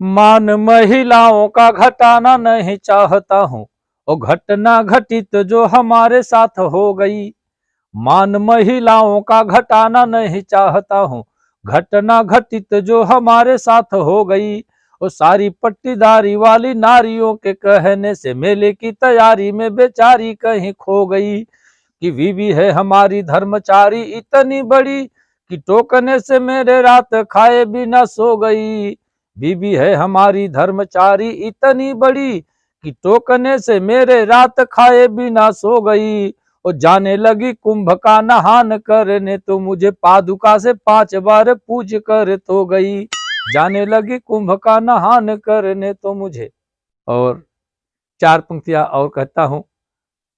मान महिलाओं का घटाना नहीं चाहता हूँ, और घटना घटित जो हमारे साथ हो गई। मान महिलाओं का घटाना नहीं चाहता हूँ, घटना घटित जो हमारे साथ हो गई। और सारी पट्टीदारी वाली नारियों के कहने से मेले की तैयारी में बेचारी कहीं खो गई। कि बीवी है हमारी धर्मचारी इतनी बड़ी, कि टोकने से मेरे रात खाए बिना सो गई। बीवी है हमारी धर्मचारी इतनी बड़ी, कि टोकने से मेरे रात खाए बिना सो गई। और जाने लगी कुंभ का नहान करने, तो मुझे पादुका से 5 बार पूज कर तो गई। जाने लगी कुंभ का नहान करने तो मुझे। और 4 पंक्तियां और कहता हूं।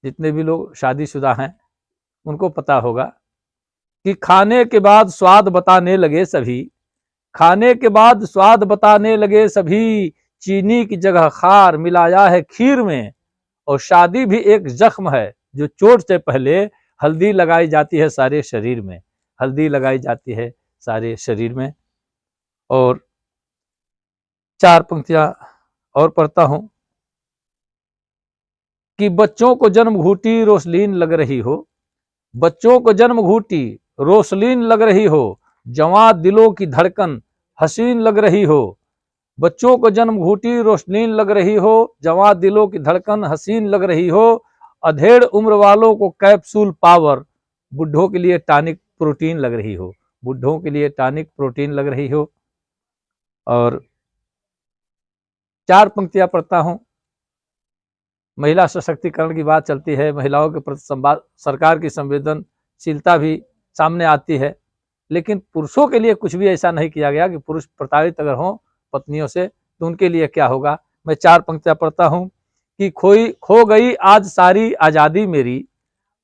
जितने भी लोग शादीशुदा हैं उनको पता होगा कि खाने के बाद स्वाद बताने लगे सभी, खाने के बाद स्वाद बताने लगे सभी, चीनी की जगह खार मिलाया है खीर में। और शादी भी एक जख्म है जो चोट से पहले हल्दी लगाई जाती है सारे शरीर में, हल्दी लगाई जाती है सारे शरीर में। और 4 पंक्तियां और पढ़ता हूं कि बच्चों को जन्म घूटी रोसलीन लग रही हो, बच्चों को जन्म घूटी रोसलीन लग रही हो, जवां दिलों की धड़कन हसीन लग रही हो। बच्चों को जन्म घूटी रोशनीन लग रही हो, जवां दिलों की धड़कन हसीन लग रही हो। अधेड़ उम्र वालों को कैप्सूल पावर, बुढ़ों के लिए टॉनिक प्रोटीन लग रही हो, बुढ़ों के लिए टॉनिक प्रोटीन लग रही हो। और 4 पंक्तियां पढ़ता हूं। महिला सशक्तिकरण की बात चलती है, महिलाओं के प्रति सरकार की संवेदनशीलता भी सामने आती है, लेकिन पुरुषों के लिए कुछ भी ऐसा नहीं किया गया कि पुरुष प्रताड़ित अगर हों पत्नियों से तो उनके लिए क्या होगा। मैं 4 पंक्तियां पढ़ता हूं कि खो गई आज सारी आजादी मेरी,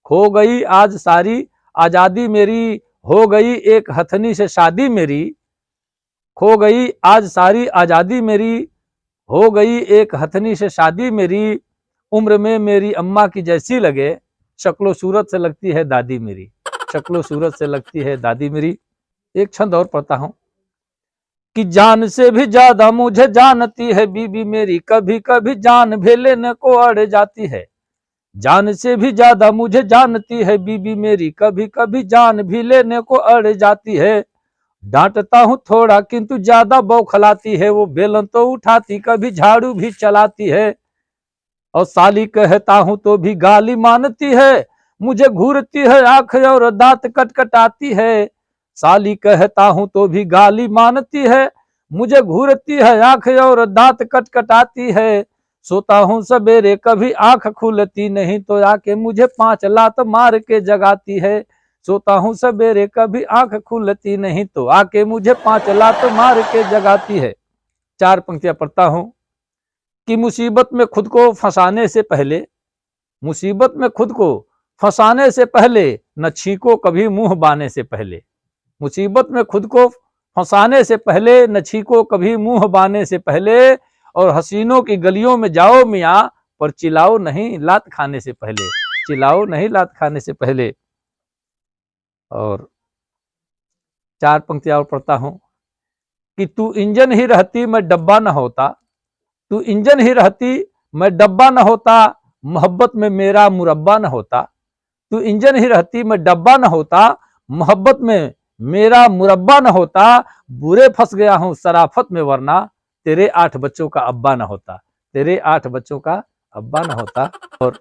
खो गई आज सारी आजादी मेरी, हो गई एक हथनी से शादी मेरी। खो गई आज सारी आजादी मेरी, हो गई एक हथनी से शादी मेरी। उम्र में मेरी अम्मा की जैसी लगे, शक्लो सूरत से लगती है दादी मेरी, शक्लो सूरत से लगती है दादी मेरी। एक छंद और पढ़ता हूं कि जान से भी ज्यादा मुझे जानती है बीबी मेरी, कभी कभी जान भी लेने को अड़ जाती है। जान से भी ज्यादा मुझे जानती है बीबी मेरी, कभी कभी जान भी लेने को अड़ जाती है। डांटता हूँ थोड़ा किंतु ज्यादा बौखलाती है, वो बेलन तो उठाती कभी झाड़ू भी चलाती है। और साली कहता हूँ तो भी गाली मानती है, मुझे घूरती है आंख और दांत कटकटाती है। साली कहता हूँ तो भी गाली मानती है, मुझे घूरती है आंख और दांत कटकटाती है। सोता हूँ सवेरे कभी आंख खुलती नहीं, तो आके मुझे 5 लात मार के जगाती है। सोता हूँ सवेरे कभी आंख खुलती नहीं, तो आके मुझे 5 लात मार के जगाती है। 4 पंक्तियां पढ़ता हूँ कि मुसीबत में खुद को फंसाने से पहले, मुसीबत में खुद को फंसाने से पहले, न छींको कभी मुंह बाने से पहले। मुसीबत में खुद को फंसाने से पहले, न छींको कभी मुंह बाने से पहले। और हसीनों की गलियों में जाओ मियाँ, पर चिल्लाओ नहीं लात खाने से पहले, चिल्लाओ नहीं लात खाने से पहले। और 4 पंक्तियां और पढ़ता हूं कि तू इंजन ही रहती मैं डब्बा न होता, तू इंजन ही रहती मैं डब्बा न होता, मोहब्बत में मेरा मुरब्बा न होता। तू इंजन ही रहती मैं डब्बा न होता, मोहब्बत में मेरा मुरब्बा न होता। बुरे फंस गया हूं शराफत में, वरना तेरे 8 बच्चों का अब्बा न होता, तेरे 8 बच्चों का अब्बा न होता। और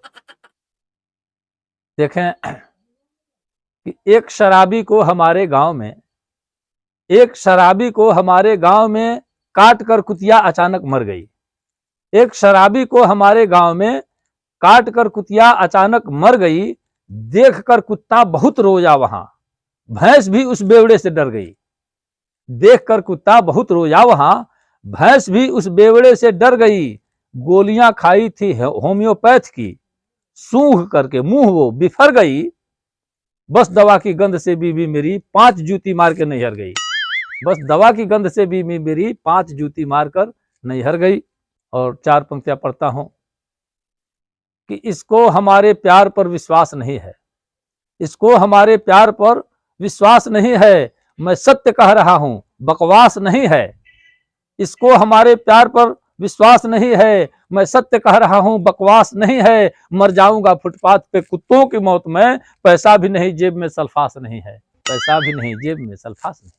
देखें कि एक शराबी को हमारे गांव में, एक शराबी को हमारे गांव में काट कर कुतिया अचानक मर गई। एक शराबी को हमारे गांव में काट कर कुतिया अचानक मर गई। देखकर कुत्ता बहुत रोया वहां, भैंस भी उस बेवड़े से डर गई। देखकर कुत्ता बहुत रोया वहां, भैंस भी उस बेवड़े से डर गई। गोलियां खाई थी होम्योपैथ की, सूंघ करके मुंह वो बिफर गई। बस दवा की गंध से बीवी मेरी 5 जूती मार के नैहर गई, बस दवा की गंध से बीवी मेरी 5 जूती मारकर नैहर गई। और 4 पंक्तियां पढ़ता हूं कि इसको हमारे प्यार पर विश्वास नहीं है, इसको हमारे प्यार पर विश्वास नहीं है। मैं सत्य कह रहा हूं, बकवास नहीं है। इसको हमारे प्यार पर विश्वास नहीं है, मैं सत्य कह रहा हूं, बकवास नहीं है, मर जाऊंगा फुटपाथ पे कुत्तों की मौत में, पैसा भी नहीं जेब में सल्फास नहीं है, पैसा भी नहीं जेब में सल्फास नहीं।